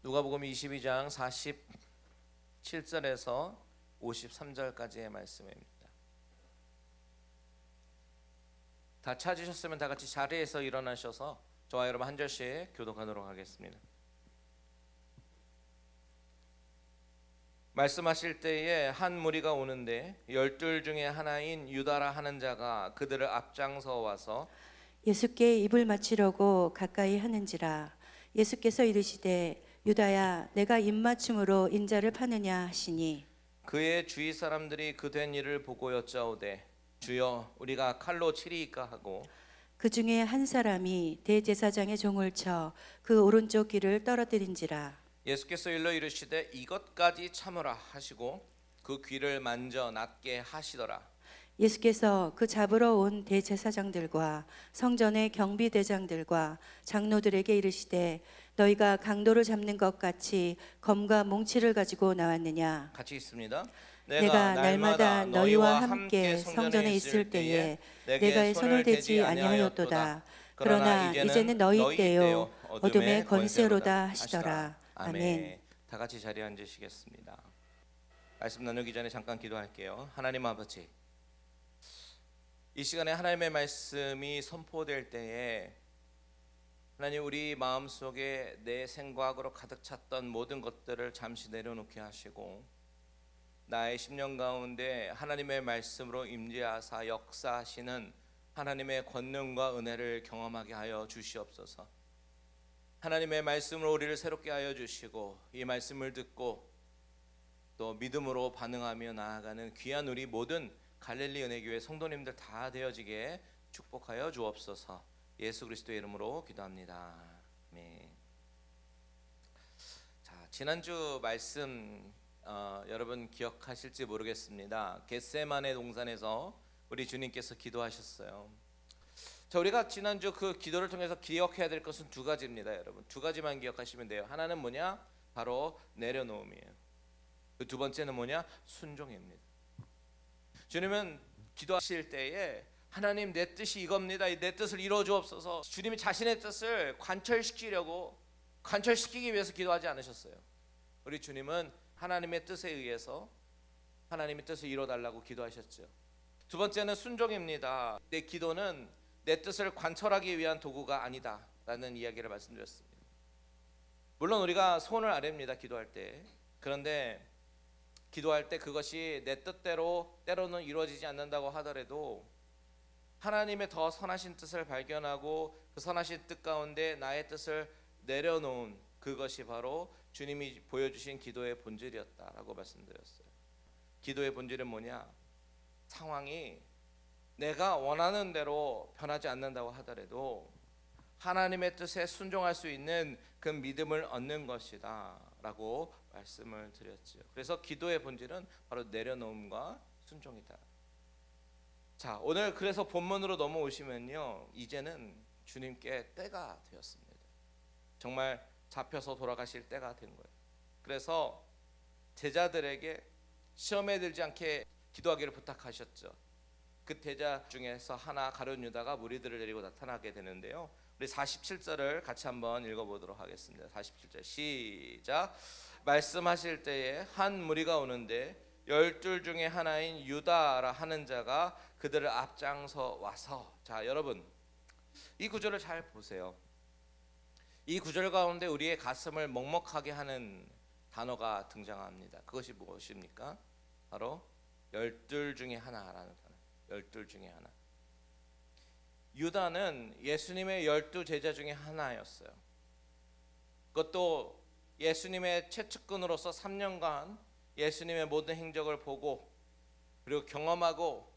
누가복음 22장 47절에서 53절까지의 말씀입니다. 다 찾으셨으면 다 같이 자리에서 일어나셔서 저와 여러분 한 절씩 교독하도록 하겠습니다. 말씀하실 때에 한 무리가 오는데 열둘 중에 하나인 유다라 하는 자가 그들을 앞장서 와서 예수께 입을 맞추려고 가까이 하는지라. 예수께서 이르시되 유다야 내가 입맞춤으로 인자를 파느냐 하시니 그의 주위 사람들이 그 된 일을 보고 여짜오되 주여 우리가 칼로 치리이까 하고 그 중에 한 사람이 대제사장의 종을 쳐 그 오른쪽 귀를 떨어뜨린지라. 예수께서 일러 이르시되 이것까지 참으라 하시고 그 귀를 만져 낫게 하시더라. 예수께서 그 잡으러 온 대제사장들과 성전의 경비대장들과 장로들에게 이르시되 너희가 강도를 잡는 것 같이 검과 몽치를 가지고 나왔느냐. 같이 있습니다. 내가 날마다 너희와 함께 성전에 있을 때에 내가 손을 대지 아니하였도다. 그러나 이제는 너희 때요 어둠의 권세로다 하시더라. 아멘. 다 같이 자리에 앉으시겠습니다. 말씀 나누기 전에 잠깐 기도할게요. 하나님 아버지, 이 시간에 하나님의 말씀이 선포될 때에 하나님 우리 마음속에 내 생각으로 가득 찼던 모든 것들을 잠시 내려놓게 하시고 나의 심령 가운데 하나님의 말씀으로 임재하사 역사하시는 하나님의 권능과 은혜를 경험하게 하여 주시옵소서. 하나님의 말씀으로 우리를 새롭게 하여 주시고 이 말씀을 듣고 또 믿음으로 반응하며 나아가는 귀한 우리 모든 갈릴리 은혜교회 성도님들 다 되어지게 축복하여 주옵소서. 예수 그리스도의 이름으로 기도합니다. 아멘. 자, 지난주 말씀 여러분 기억하실지 모르겠습니다. 겟세마네 동산에서 우리 주님께서 기도하셨어요. 자, 우리가 지난주 그 기도를 통해서 기억해야 될 것은 두 가지입니다. 여러분 두 가지만 기억하시면 돼요. 하나는 뭐냐? 바로 내려놓음이에요. 그 두 번째는 뭐냐? 순종입니다. 주님은 기도하실 때에 하나님 내 뜻이 이겁니다. 내 뜻을 이루어 주옵소서. 주님이 자신의 뜻을 관철시키기 위해서 기도하지 않으셨어요. 우리 주님은 하나님의 뜻에 의해서 하나님의 뜻을 이루어 달라고 기도하셨죠. 두 번째는 순종입니다. 내 기도는 내 뜻을 관철하기 위한 도구가 아니다 라는 이야기를 말씀드렸습니다. 물론 우리가 소원을 아뢰입니다. 기도할 때. 그런데 기도할 때 그것이 내 뜻대로 때로는 이루어지지 않는다고 하더라도 하나님의 더 선하신 뜻을 발견하고 그 선하신 뜻 가운데 나의 뜻을 내려놓은 그것이 바로 주님이 보여주신 기도의 본질이었다라고 말씀드렸어요. 기도의 본질은 뭐냐? 상황이 내가 원하는 대로 변하지 않는다고 하더라도 하나님의 뜻에 순종할 수 있는 그 믿음을 얻는 것이다 라고 말씀을 드렸죠. 그래서 기도의 본질은 바로 내려놓음과 순종이다. 자, 오늘 그래서 본문으로 넘어오시면요, 이제는 주님께 때가 되었습니다. 정말 잡혀서 돌아가실 때가 된 거예요. 그래서 제자들에게 시험에 들지 않게 기도하기를 부탁하셨죠. 그 제자 중에서 하나 가룟 유다가 무리들을 데리고 나타나게 되는데요. 우리 47절을 같이 한번 읽어보도록 하겠습니다. 47절 시작. 말씀하실 때에 한 무리가 오는데 열둘 중에 하나인 유다라 하는 자가 그들을 앞장서 와서. 자, 여러분 이 구절을 잘 보세요. 이 구절 가운데 우리의 가슴을 먹먹하게 하는 단어가 등장합니다. 그것이 무엇입니까? 바로 열둘 중에 하나라는 단어. 열둘 중에 하나. 유다는 예수님의 12 제자 중에 하나였어요. 그것도 예수님의 최측근으로서 3년간 예수님의 모든 행적을 보고 그리고 경험하고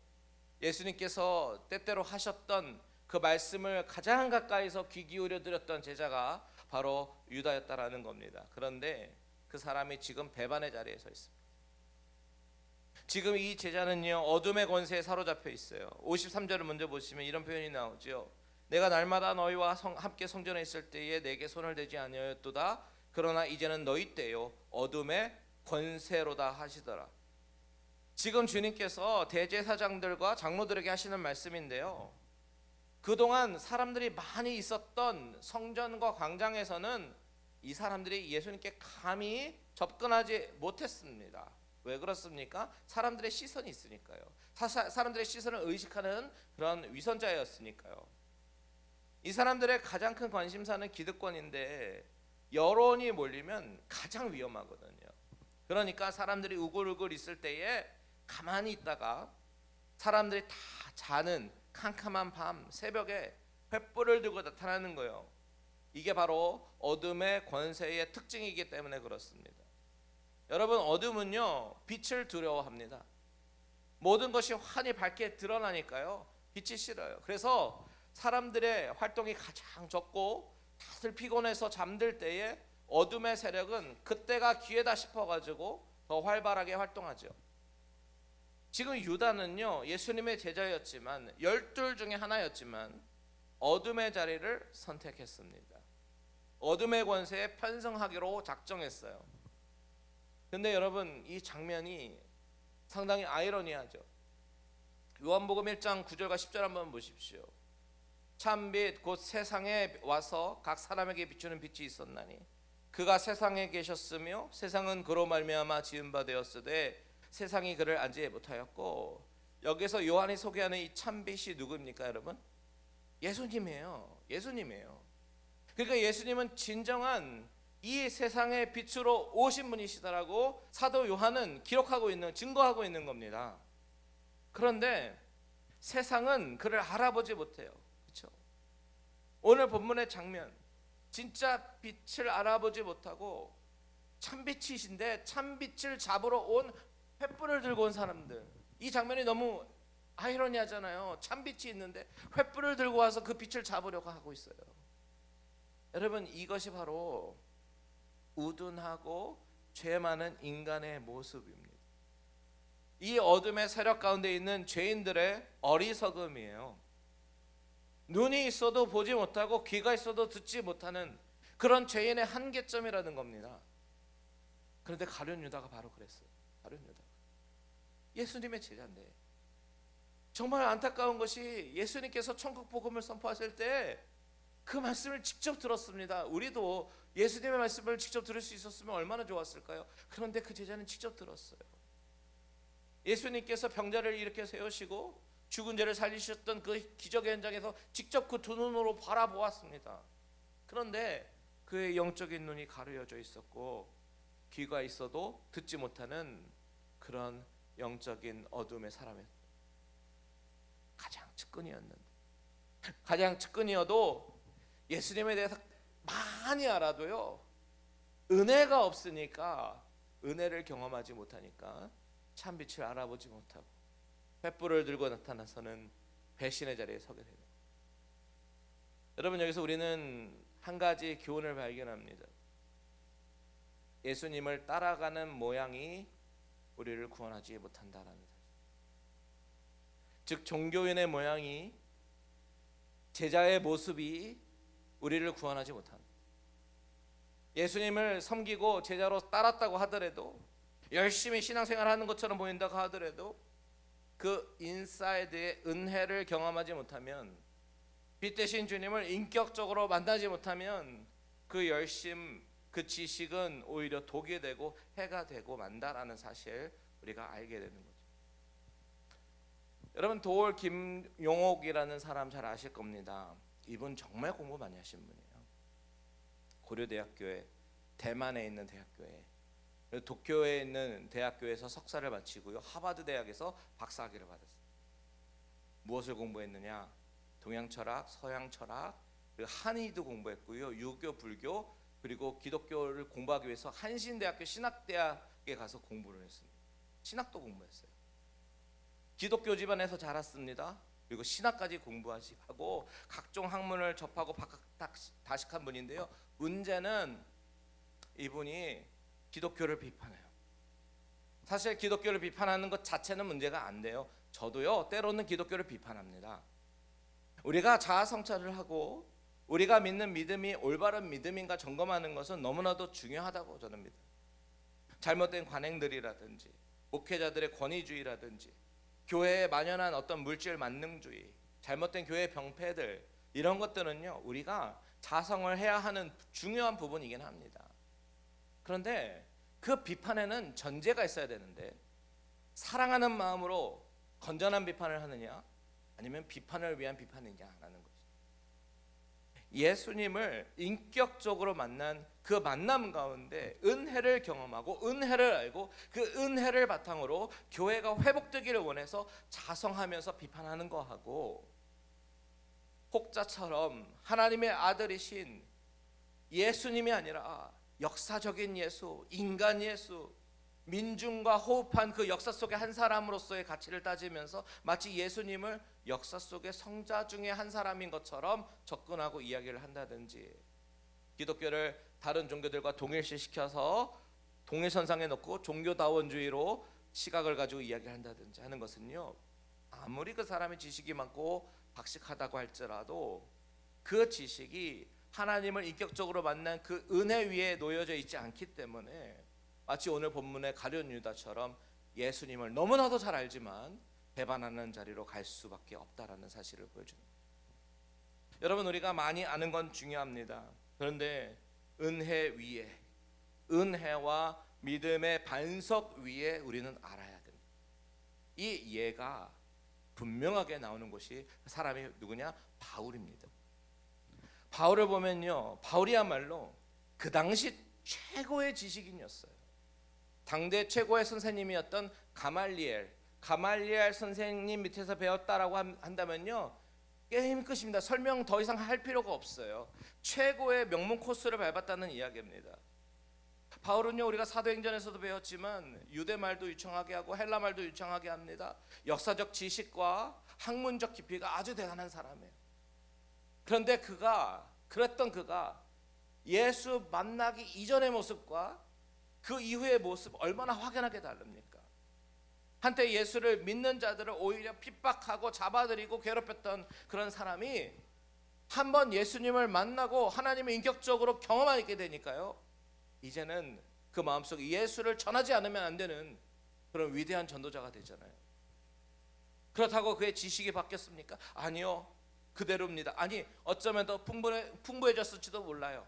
예수님께서 때때로 하셨던 그 말씀을 가장 가까이서 귀 기울여 드렸던 제자가 바로 유다였다라는 겁니다. 그런데 그 사람이 지금 배반의 자리에 서 있습니다. 지금 이 제자는요, 어둠의 권세에 사로잡혀 있어요. 53절을 먼저 보시면 이런 표현이 나오죠. 내가 날마다 너희와 함께 성전에 있을 때에 내게 손을 대지 아니하였도다. 그러나 이제는 너희 때요 어둠의 권세로다 하시더라. 지금 주님께서 대제사장들과 장로들에게 하시는 말씀인데요, 그동안 사람들이 많이 있었던 성전과 광장에서는 이 사람들이 예수님께 감히 접근하지 못했습니다. 왜 그렇습니까? 사람들의 시선이 있으니까요. 사람들의 시선을 의식하는 그런 위선자였으니까요. 이 사람들의 가장 큰 관심사는 기득권인데 여론이 몰리면 가장 위험하거든요. 그러니까 사람들이 우글우글 있을 때에 가만히 있다가 사람들이 다 자는 캄캄한 밤 새벽에 횃불을 들고 나타나는 거예요. 이게 바로 어둠의 권세의 특징이기 때문에 그렇습니다. 여러분, 어둠은요 빛을 두려워합니다. 모든 것이 환히 밝게 드러나니까요 빛이 싫어요. 그래서 사람들의 활동이 가장 적고 다들 피곤해서 잠들 때에 어둠의 세력은 그때가 기회다 싶어가지고 더 활발하게 활동하죠. 지금 유다는요 예수님의 제자였지만 12 중에 하나였지만 어둠의 자리를 선택했습니다. 어둠의 권세에 편승하기로 작정했어요. 근데 여러분, 이 장면이 상당히 아이러니하죠. 요한복음 1장 9절과 10절 한번 보십시오. 참빛 곧 세상에 와서 각 사람에게 비추는 빛이 있었나니 그가 세상에 계셨으며 세상은 그로 말미암아 지은 바 되었으되 세상이 그를 알지 못하였고. 여기서 요한이 소개하는 이 참빛이 누구입니까, 여러분? 예수님이에요. 예수님이에요. 그러니까 예수님은 진정한 이 세상의 빛으로 오신 분이시다라고 사도 요한은 증거하고 있는 겁니다. 그런데 세상은 그를 알아보지 못해요. 그렇죠? 오늘 본문의 장면, 진짜 빛을 알아보지 못하고 참빛이신데 참빛을 잡으러 온 횃불을 들고 온 사람들, 이 장면이 너무 아이러니하잖아요. 참빛이 있는데 횃불을 들고 와서 그 빛을 잡으려고 하고 있어요. 여러분, 이것이 바로 우둔하고 죄 많은 인간의 모습입니다. 이 어둠의 세력 가운데 있는 죄인들의 어리석음이에요. 눈이 있어도 보지 못하고 귀가 있어도 듣지 못하는 그런 죄인의 한계점이라는 겁니다. 그런데 가룟 유다가 바로 그랬어요. 가룟 유다, 예수님의 제자인데. 정말 안타까운 것이 예수님께서 천국 복음을 선포하실 때 그 말씀을 직접 들었습니다. 우리도 예수님의 말씀을 직접 들을 수 있었으면 얼마나 좋았을까요? 그런데 그 제자는 직접 들었어요. 예수님께서 병자를 일으켜 세우시고 죽은 자를 살리셨던 그 기적의 현장에서 직접 그 두 눈으로 바라보았습니다. 그런데 그의 영적인 눈이 가려져 있었고 귀가 있어도 듣지 못하는 그런 영적인 어둠의 사람이었다. 가장 측근이었는데, 가장 측근이어도 예수님에 대해서 많이 알아도요 은혜가 없으니까, 은혜를 경험하지 못하니까 참빛을 알아보지 못하고 횃불을 들고 나타나서는 배신의 자리에 서게 됩니다. 여러분, 여기서 우리는 한 가지 교훈을 발견합니다. 예수님을 따라가는 모양이 우리를 구원하지 못한다라는 사실. 즉, 종교인의 모양이, 제자의 모습이 우리를 구원하지 못한다. 예수님을 섬기고 제자로 따랐다고 하더라도, 열심히 신앙생활하는 것처럼 보인다고 하더라도 그 인사이드의 은혜를 경험하지 못하면, 빛 대신 주님을 인격적으로 만나지 못하면 그 열심, 그 지식은 오히려 독이 되고 해가 되고 만다라는 사실 우리가 알게 되는 거죠. 여러분, 도올 김용옥이라는 사람 잘 아실 겁니다. 이분 정말 공부 많이 하신 분이에요. 고려대학교에, 대만에 있는 대학교에, 도쿄에 있는 대학교에서 석사를 마치고요, 하버드 대학에서 박사학위를 받았어요. 무엇을 공부했느냐? 동양 철학, 서양 철학, 그리고 한의도 공부했고요, 유교, 불교, 그리고 기독교를 공부하기 위해서 한신대학교 신학대학에 가서 공부를 했습니다. 신학도 공부했어요. 기독교 집안에서 자랐습니다. 그리고 신학까지 공부하고 각종 학문을 접하고 박학다식한 분인데요, 문제는 이분이 기독교를 비판해요. 사실 기독교를 비판하는 것 자체는 문제가 안 돼요. 저도요 때로는 기독교를 비판합니다. 우리가 자아성찰을 하고 우리가 믿는 믿음이 올바른 믿음인가 점검하는 것은 너무나도 중요하다고 저는 믿어요. 잘못된 관행들이라든지 목회자들의 권위주의라든지 교회에 만연한 어떤 물질 만능주의, 잘못된 교회 병폐들, 이런 것들은요 우리가 자성을 해야 하는 중요한 부분이긴 합니다. 그런데 그 비판에는 전제가 있어야 되는데, 사랑하는 마음으로 건전한 비판을 하느냐 아니면 비판을 위한 비판이냐라는 거죠. 예수님을 인격적으로 만난 그 만남 가운데 은혜를 경험하고 은혜를 알고 그 은혜를 바탕으로 교회가 회복되기를 원해서 자성하면서 비판하는 거하고, 혹자처럼 하나님의 아들이신 예수님이 아니라 역사적인 예수, 인간 예수, 민중과 호흡한 그 역사 속의 한 사람으로서의 가치를 따지면서 마치 예수님을 역사 속의 성자 중에 한 사람인 것처럼 접근하고 이야기를 한다든지, 기독교를 다른 종교들과 동일시시켜서 동일선상에 놓고 종교다원주의로 시각을 가지고 이야기를 한다든지 하는 것은요, 아무리 그 사람이 지식이 많고 박식하다고 할지라도 그 지식이 하나님을 인격적으로 만난 그 은혜 위에 놓여져 있지 않기 때문에 마치 오늘 본문의 가룟 유다처럼 예수님을 너무나도 잘 알지만 배반하는 자리로 갈 수밖에 없다라는 사실을 보여주는 거예요. 여러분, 우리가 많이 아는 건 중요합니다. 그런데 은혜 위에, 은혜와 믿음의 반석 위에 우리는 알아야 됩니다. 이 예가 분명하게 나오는 곳이 사람이 누구냐? 바울입니다. 바울을 보면요, 바울이야말로 그 당시 최고의 지식인이었어요. 당대 최고의 선생님이었던 가말리엘 선생님 밑에서 배웠다라고 한다면요, 게임 끝입니다. 설명 더 이상 할 필요가 없어요. 최고의 명문 코스를 밟았다는 이야기입니다. 바울은요, 우리가 사도행전에서도 배웠지만 유대말도 유창하게 하고 헬라말도 유창하게 합니다. 역사적 지식과 학문적 깊이가 아주 대단한 사람이에요. 그런데 그가 예수 만나기 이전의 모습과 그 이후의 모습 얼마나 확연하게 다릅니까? 한때 예수를 믿는 자들을 오히려 핍박하고 잡아들이고 괴롭혔던 그런 사람이 한번 예수님을 만나고 하나님을 인격적으로 경험하게 되니까요, 이제는 그 마음속에 예수를 전하지 않으면 안 되는 그런 위대한 전도자가 되잖아요. 그렇다고 그의 지식이 바뀌었습니까? 아니요, 그대로입니다. 아니, 어쩌면 더 풍부해졌을지도 몰라요.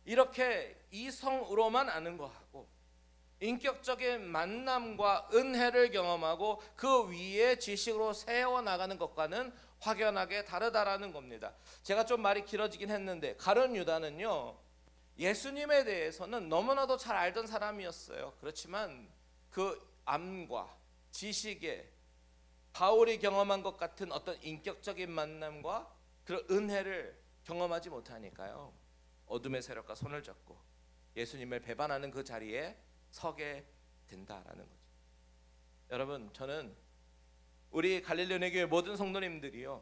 이렇게 이성으로만 아는 거하고 인격적인 만남과 은혜를 경험하고 그 위에 지식으로 세워나가는 것과는 확연하게 다르다라는 겁니다. 제가 좀 말이 길어지긴 했는데, 가룟 유다는요, 예수님에 대해서는 너무나도 잘 알던 사람이었어요. 그렇지만 그 암과 지식에 바울이 경험한 것 같은 어떤 인격적인 만남과 그런 은혜를 경험하지 못하니까요, 어둠의 세력과 손을 잡고 예수님을 배반하는 그 자리에 서게 된다라는 거죠. 여러분, 저는 우리 갈릴리 은혜교회 모든 성도님들이요,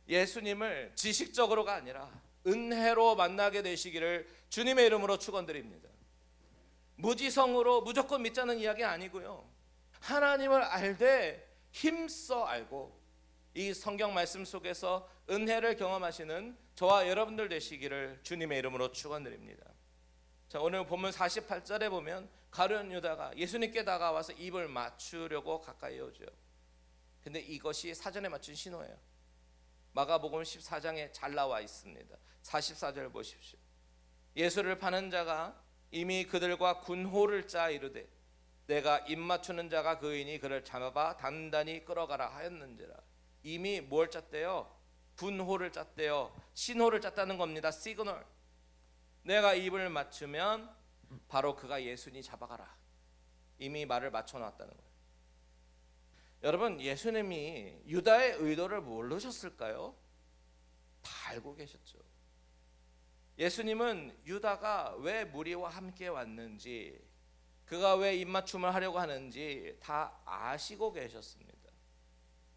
예수님을 지식적으로가 아니라 은혜로 만나게 되시기를 주님의 이름으로 축원드립니다. 무지성으로 무조건 믿자는 이야기 아니고요, 하나님을 알되 힘써 알고 이 성경 말씀 속에서 은혜를 경험하시는 저와 여러분들 되시기를 주님의 이름으로 축원드립니다. 자, 오늘 본문 48절에 보면 가룟 유다가 예수님께 다가와서 입을 맞추려고 가까이 오죠. 근데 이것이 사전에 맞춘 신호예요. 마가복음 14장에 잘 나와 있습니다. 44절 보십시오. 예수를 파는 자가 이미 그들과 군호를 짜 이르되 내가 입 맞추는 자가 그이니 그를 잡아 단단히 끌어가라 하였는지라. 이미 뭘 짰대요? 군호를 짰대요. 신호를 짰다는 겁니다. 시그널. 내가 입을 맞추면 바로 그가 예수니 잡아가라. 이미 말을 맞춰놨다는 거예요. 여러분, 예수님이 유다의 의도를 모르셨을까요? 다 알고 계셨죠. 예수님은 유다가 왜 무리와 함께 왔는지, 그가 왜 입맞춤을 하려고 하는지 다 아시고 계셨습니다.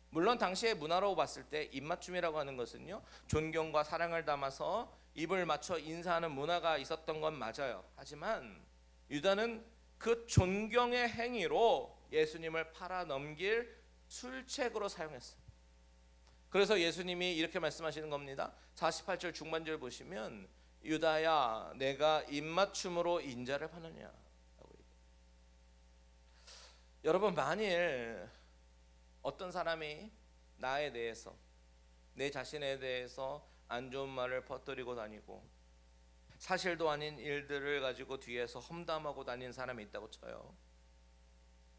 물론 당시의 문화로 봤을 때 입맞춤이라고 하는 것은요, 존경과 사랑을 담아서 입을 맞춰 인사하는 문화가 있었던 건 맞아요. 하지만 유다는 그 존경의 행위로 예수님을 팔아넘길 술책으로 사용했어요. 그래서 예수님이 이렇게 말씀하시는 겁니다. 48절 중반절 보시면 유다야, 내가 입맞춤으로 인자를 파느냐. 여러분, 만일 어떤 사람이 나에 대해서, 내 자신에 대해서 안 좋은 말을 퍼뜨리고 다니고 사실도 아닌 일들을 가지고 뒤에서 험담하고 다니는 사람이 있다고 쳐요.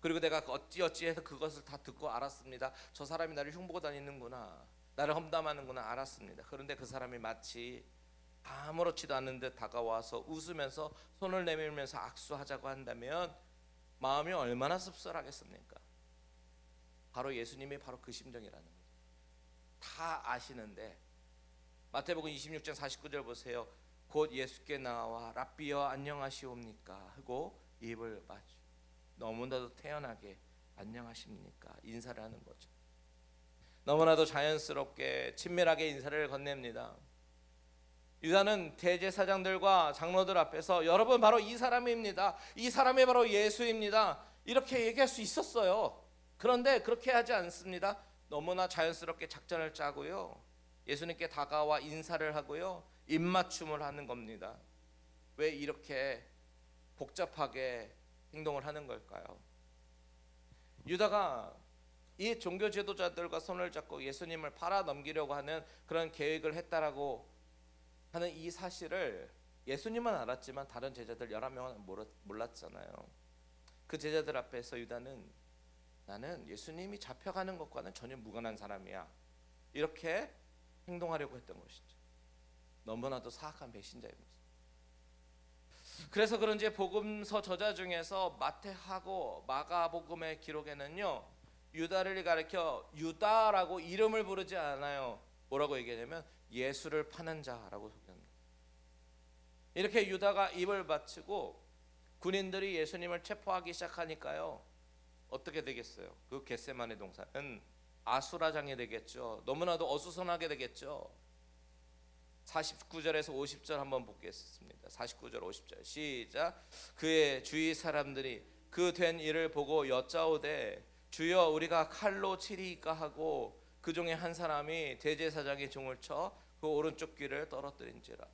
그리고 내가 어찌어찌해서 그것을 다 듣고 알았습니다. 저 사람이 나를 흉보고 다니는구나, 나를 험담하는구나 알았습니다. 그런데 그 사람이 마치 아무렇지도 않은 듯 다가와서 웃으면서 손을 내밀면서 악수하자고 한다면 마음이 얼마나 씁쓸하겠습니까? 바로 예수님이 바로 그 심정이라는 거죠. 다 아시는데 마태복음 26장 49절 보세요. 곧 예수께 나와 랍비여 안녕하시옵니까 하고 입을 맞추, 너무나도 태연하게 안녕하십니까 인사를 하는 거죠. 너무나도 자연스럽게 친밀하게 인사를 건넵니다. 유다는 대제사장들과 장로들 앞에서 여러분 바로 이 사람입니다, 이 사람이 바로 예수입니다 이렇게 얘기할 수 있었어요. 그런데 그렇게 하지 않습니다. 너무나 자연스럽게 작전을 짜고요, 예수님께 다가와 인사를 하고요, 입맞춤을 하는 겁니다. 왜 이렇게 복잡하게 행동을 하는 걸까요? 유다가 이 종교 지도자들과 손을 잡고 예수님을 팔아 넘기려고 하는 그런 계획을 했다라고 하는 이 사실을 예수님은 알았지만 다른 제자들 11명은 몰랐잖아요. 그 제자들 앞에서 유다는 나는 예수님이 잡혀가는 것과는 전혀 무관한 사람이야 이렇게 행동하려고 했던 것이죠. 너무나도 사악한 배신자입니다. 그래서 그런지 복음서 저자 중에서 마태하고 마가복음의 기록에는요, 유다를 가리켜 유다라고 이름을 부르지 않아요. 뭐라고 얘기하냐면 예수를 파는 자라고 소개합니다. 이렇게 유다가 입을 맞추고 군인들이 예수님을 체포하기 시작하니까요, 어떻게 되겠어요? 그 겟세마네 동산은 아수라장이 되겠죠. 너무나도 어수선하게 되겠죠. 49절에서 50절 한번 보겠습니다. 49절 50절 시작. 그의 주위 사람들이 그 된 일을 보고 여짜오되 주여 우리가 칼로 치리이까 하고 그 중에 한 사람이 대제사장의 종을 쳐 그 오른쪽 귀를 떨어뜨린지라.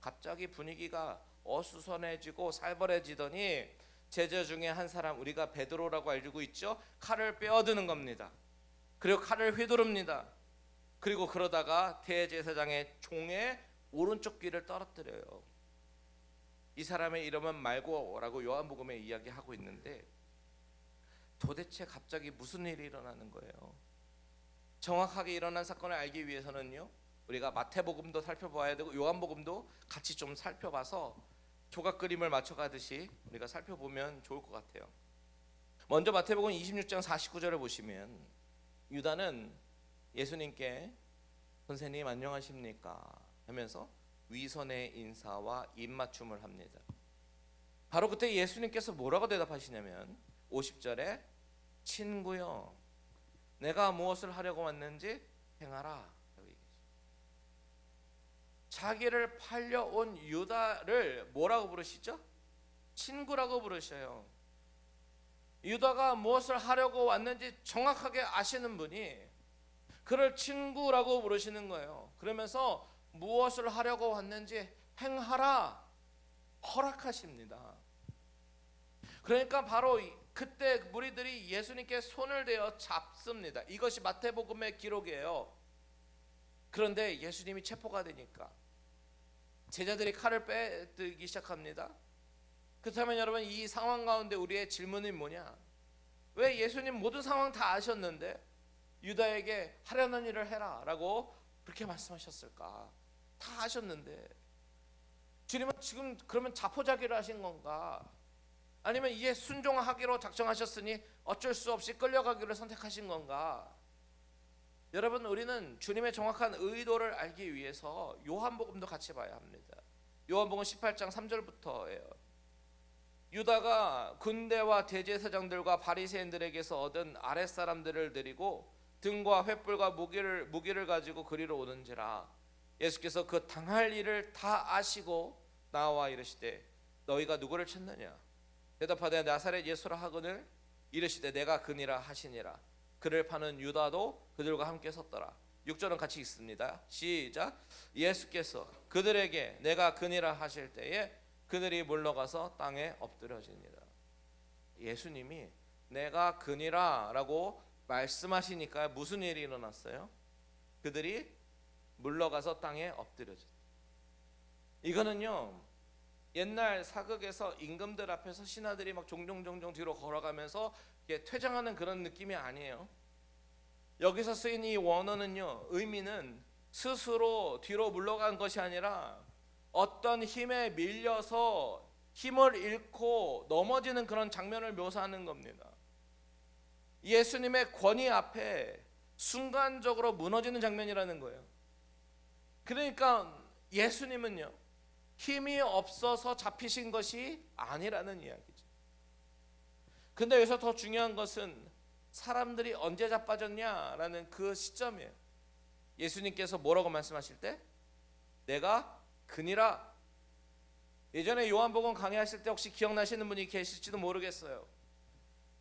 갑자기 분위기가 어수선해지고 살벌해지더니 제자 중에 한 사람, 우리가 베드로라고 알고 있죠, 칼을 빼어드는 겁니다. 그리고 칼을 휘두릅니다. 그리고 그러다가 대제사장의 종의 오른쪽 귀를 떨어뜨려요. 이 사람의 이름은 말고라고 요한복음에 이야기하고 있는데 도대체 갑자기 무슨 일이 일어나는 거예요? 정확하게 일어난 사건을 알기 위해서는요, 우리가 마태복음도 살펴봐야 되고 요한복음도 같이 좀 살펴봐서 조각 그림을 맞춰가듯이 우리가 살펴보면 좋을 것 같아요. 먼저 마태복음 26장 49절을 보시면 유다는 예수님께 선생님 안녕하십니까 하면서 위선의 인사와 입맞춤을 합니다. 바로 그때 예수님께서 뭐라고 대답하시냐면 50절에 친구여 내가 무엇을 하려고 왔는지 행하라. 자기를 팔려온 유다를 뭐라고 부르시죠? 친구라고 부르셔요. 유다가 무엇을 하려고 왔는지 정확하게 아시는 분이 그를 친구라고 부르시는 거예요. 그러면서 무엇을 하려고 왔는지 행하라 허락하십니다. 그러니까 바로 그때 무리들이 예수님께 손을 대어 잡습니다. 이것이 마태복음의 기록이에요. 그런데 예수님이 체포가 되니까 제자들이 칼을 빼들기 시작합니다. 그렇다면 여러분, 이 상황 가운데 우리의 질문이 뭐냐? 왜 예수님 모든 상황 다 아셨는데 유다에게 하려는 일을 해라 라고 그렇게 말씀하셨을까? 다 아셨는데 주님은 지금 그러면 자포자기를 하신 건가? 아니면 이제 순종하기로 작정하셨으니 어쩔 수 없이 끌려가기를 선택하신 건가? 여러분, 우리는 주님의 정확한 의도를 알기 위해서 요한복음도 같이 봐야 합니다. 요한복음 18장 3절부터예요. 유다가 군대와 대제사장들과 바리새인들에게서 얻은 아랫사람들을 데리고 등과 횃불과 무기를 가지고 그리로 오는지라. 예수께서 그 당할 일을 다 아시고 나와 이르시되 너희가 누구를 찾느냐? 대답하되 나사렛 예수라 하거늘 이르시되 내가 그니라 하시니라. 그를 파는 유다도 그들과 함께 섰더라. 6절은 같이 읽습니다. 시작. 예수께서 그들에게 내가 그니라 하실 때에 그들이 물러가서 땅에 엎드려지니라. 예수님이 내가 그니라 라고 말씀하시니까 무슨 일이 일어났어요? 그들이 물러가서 땅에 엎드려졌다. 이거는요, 옛날 사극에서 임금들 앞에서 신하들이 막 종종 뒤로 걸어가면서 퇴장하는 그런 느낌이 아니에요. 여기서 쓰인 이 원어는요, 의미는 스스로 뒤로 물러간 것이 아니라 어떤 힘에 밀려서 힘을 잃고 넘어지는 그런 장면을 묘사하는 겁니다. 예수님의 권위 앞에 순간적으로 무너지는 장면이라는 거예요. 그러니까 예수님은요, 힘이 없어서 잡히신 것이 아니라는 이야기죠. 근데 여기서 더 중요한 것은 사람들이 언제 자빠졌냐라는 그 시점이에요. 예수님께서 뭐라고 말씀하실 때? 내가 그니라. 예전에 요한복음 강의하실 때 혹시 기억나시는 분이 계실지도 모르겠어요.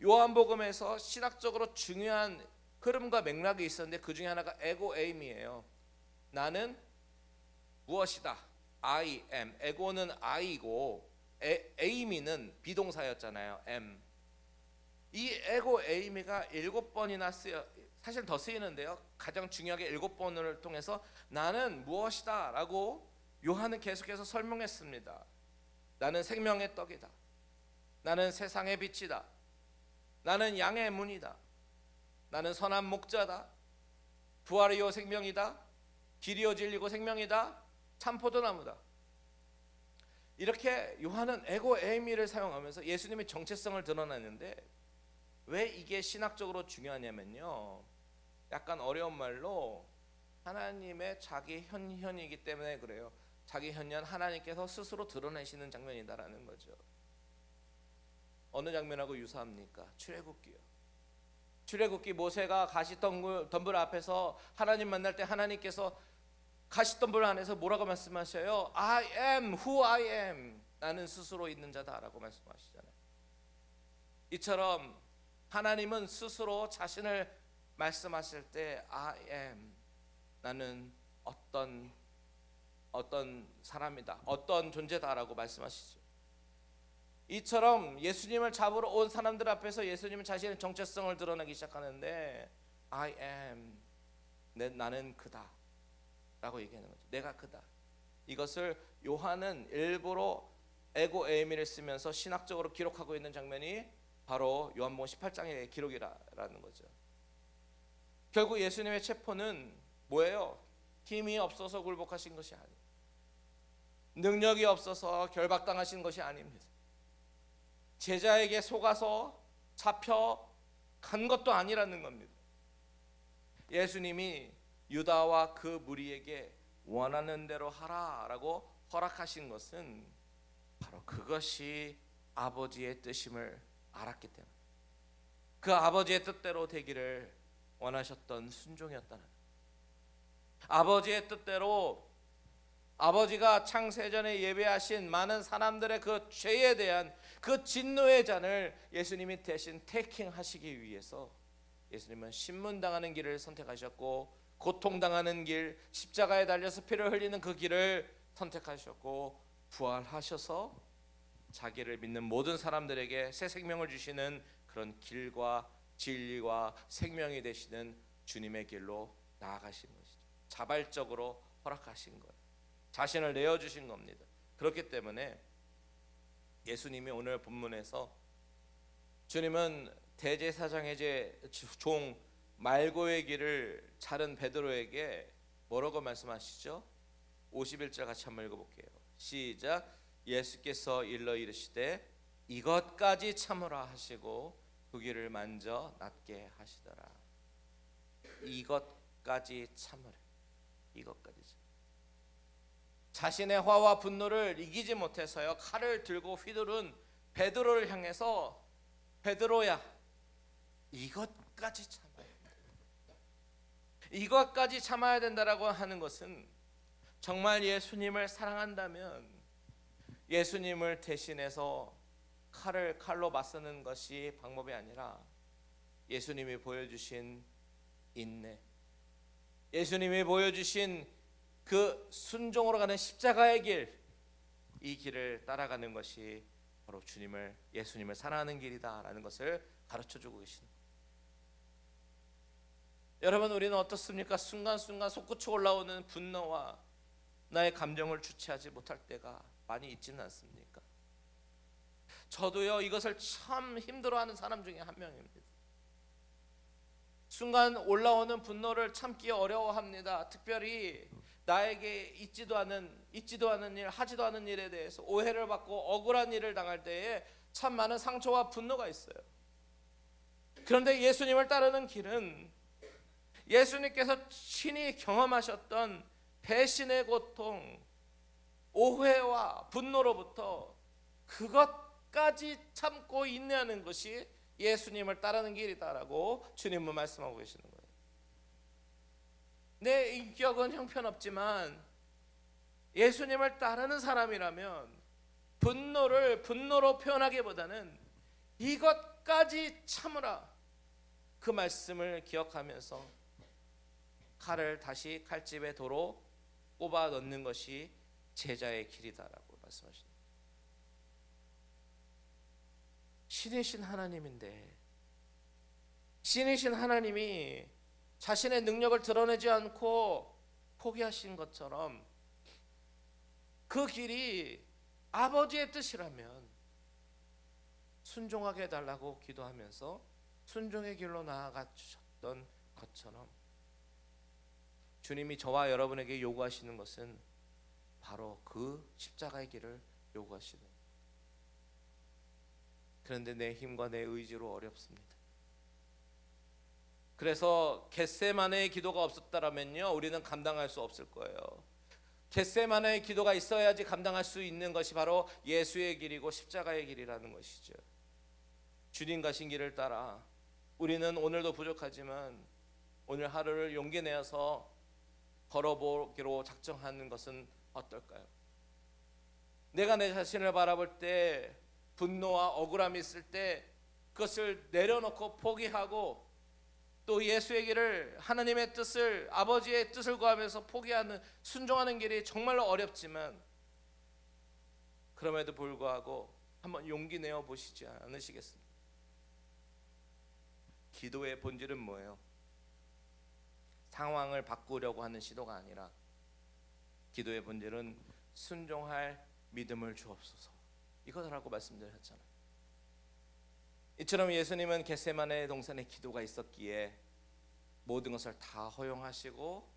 요한복음에서 신학적으로 중요한 흐름과 맥락이 있었는데 그 중에 하나가 에고 에임이에요. 나는 무엇이다. I am. 에고는 I고 에이미는 비동사였잖아요. am. 이 에고 에이미가 7번이나 사실 더 쓰이는데요. 가장 중요하게 7번을 통해서 나는 무엇이다 라고 요한은 계속해서 설명했습니다. 나는 생명의 떡이다. 나는 세상의 빛이다. 나는 양의 문이다. 나는 선한 목자다. 부활이요 생명이다. 길이요 진리고 생명이다. 참포도나무다. 이렇게 요한은 에고 에이미를 사용하면서 예수님의 정체성을 드러냈는데, 왜 이게 신학적으로 중요하냐면요, 약간 어려운 말로 하나님의 자기 현현이기 때문에 그래요. 자기 현현 하나님께서 스스로 드러내시는 장면이다라는 거죠. 어느 장면하고 유사합니까? 출애굽기요. 출애굽기 모세가 가시덤불 앞에서 하나님 만날 때 하나님께서 가시덤불 안에서 뭐라고 말씀하셔요? I am who I am. 나는 스스로 있는 자다라고 말씀하시잖아요. 이처럼 하나님은 스스로 자신을 말씀하실 때 I am. 나는 어떤 사람이다. 어떤 존재다라고 말씀하시죠. 이처럼 예수님을 잡으러 온 사람들 앞에서 예수님은 자신의 정체성을 드러내기 시작하는데 I am. 나는 그다. 라고 얘기하는 거죠. 내가 그다. 이것을 요한은 일부러 에고 에이미를 쓰면서 신학적으로 기록하고 있는 장면이 바로 요한복음 18장의 기록이라는 거죠. 결국 예수님의 체포는 뭐예요? 힘이 없어서 굴복하신 것이 아니에요. 능력이 없어서 결박당하신 것이 아닙니다. 제자에게 속아서 잡혀간 것도 아니라는 겁니다. 예수님이 유다와 그 무리에게 원하는 대로 하라라고 허락하신 것은 바로 그것이 아버지의 뜻임을 알았기 때문에, 그 아버지의 뜻대로 되기를 원하셨던 순종이었다는, 아버지의 뜻대로 아버지가 창세전에 예배하신 많은 사람들의 그 죄에 대한 그 진노의 잔을 예수님이 대신 테이킹하시기 위해서 예수님은 신문당하는 길을 선택하셨고, 고통당하는 길, 십자가에 달려서 피를 흘리는 그 길을 선택하셨고, 부활하셔서 자기를 믿는 모든 사람들에게 새 생명을 주시는 그런 길과 진리와 생명이 되시는 주님의 길로 나아가신 것이죠. 자발적으로 허락하신 거예요. 자신을 내어주신 겁니다. 그렇기 때문에 예수님이 오늘 본문에서 주님은 대제사장의 종 말고의 길을 자른 베드로에게 뭐라고 말씀하시죠? 51절 같이 한번 읽어볼게요. 시작. 예수께서 일러 이르시되 이것까지 참으라 하시고 그 길을 만져 낫게 하시더라. 이것까지 참으라. 이것까지 참으라. 자신의 화와 분노를 이기지 못해서요, 칼을 들고 휘두른 베드로를 향해서 베드로야, 이것까지 참아야 된다. 이것까지 참아야 된다라고 하는 것은 정말 예수님을 사랑한다면 예수님을 대신해서 칼로 맞서는 것이 방법이 아니라 예수님이 보여주신 인내, 예수님이 보여주신 그 순종으로 가는 십자가의 길, 이 길을 따라가는 것이 바로 예수님을 사랑하는 길이다라는 것을 가르쳐주고 계십니다. 여러분, 우리는 어떻습니까? 순간순간 솟구쳐 올라오는 분노와 나의 감정을 주체하지 못할 때가 많이 있지는 않습니까? 저도요, 이것을 참 힘들어하는 사람 중에 한 명입니다. 순간 올라오는 분노를 참기 어려워합니다. 특별히 나에게 있지도 않은 일, 하지도 않은 일에 대해서 오해를 받고 억울한 일을 당할 때에 참 많은 상처와 분노가 있어요. 그런데 예수님을 따르는 길은 예수님께서 친히 경험하셨던 배신의 고통, 오해와 분노로부터 그것까지 참고 인내하는 것이 예수님을 따르는 길이다라고 주님은 말씀하고 계시는 거예요. 내 인격은 형편없지만 예수님을 따르는 사람이라면 분노를 분노로 표현하기보다는 이것까지 참으라, 그 말씀을 기억하면서 칼을 다시 칼집에 도로 꼽아 넣는 것이 제자의 길이다라고 말씀하십니다. 신이신 하나님인데, 신이신 하나님이 자신의 능력을 드러내지 않고 포기하신 것처럼 그 길이 아버지의 뜻이라면 순종하게 해달라고 기도하면서 순종의 길로 나아가 주셨던 것처럼 주님이 저와 여러분에게 요구하시는 것은 바로 그 십자가의 길을 요구하시는 거예요. 그런데 내 힘과 내 의지로 어렵습니다. 그래서 겟세마네의 기도가 없었다면요, 우리는 감당할 수 없을 거예요. 겟세마네의 기도가 있어야지 감당할 수 있는 것이 바로 예수의 길이고 십자가의 길이라는 것이죠. 주님 가신 길을 따라 우리는 오늘도 부족하지만 오늘 하루를 용기 내어서 걸어보기로 작정하는 것은 어떨까요? 내가 내 자신을 바라볼 때 분노와 억울함이 있을 때 그것을 내려놓고 포기하고 또 예수의 길을, 하나님의 뜻을, 아버지의 뜻을 구하면서 포기하는, 순종하는 길이 정말로 어렵지만 그럼에도 불구하고 한번 용기 내어 보시지 않으시겠습니까? 기도의 본질은 뭐예요? 상황을 바꾸려고 하는 시도가 아니라 기도의 본질은 순종할 믿음을 주옵소서, 이거라고 말씀드렸잖아요. 이처럼 예수님은 겟세마네 동산에 기도가 있었기에 모든 것을 다 허용하시고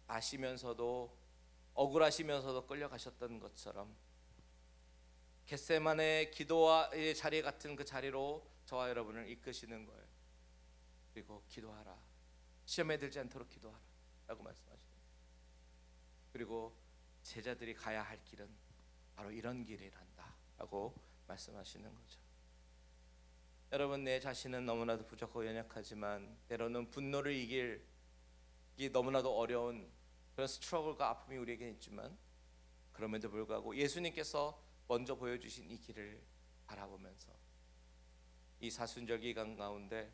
아시면서도 억울하시면서도 끌려가셨던 것처럼 겟세마네 기도의 자리 같은 그 자리로 저와 여러분을 이끄시는 거예요. 그리고 기도하라, 시험에 들지 않도록 기도하라 라고 말씀하시고, 그리고 제자들이 가야 할 길은 바로 이런 길이란다 라고 말씀하시는 거죠. 여러분, 내 자신은 너무나도 부족하고 연약하지만 때로는 분노를 이기기 너무나도 어려운 그런 스트러글과 아픔이 우리에게 있지만 그럼에도 불구하고 예수님께서 먼저 보여주신 이 길을 바라보면서 이 사순절 기간 가운데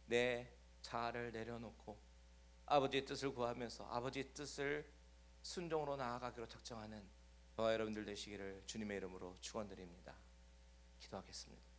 내 자아를 내려놓고 아버지의 뜻을 구하면서 아버지의 뜻을 순종으로 나아가기로 작정하는 저와 여러분들 되시기를 주님의 이름으로 축원드립니다. 기도하겠습니다.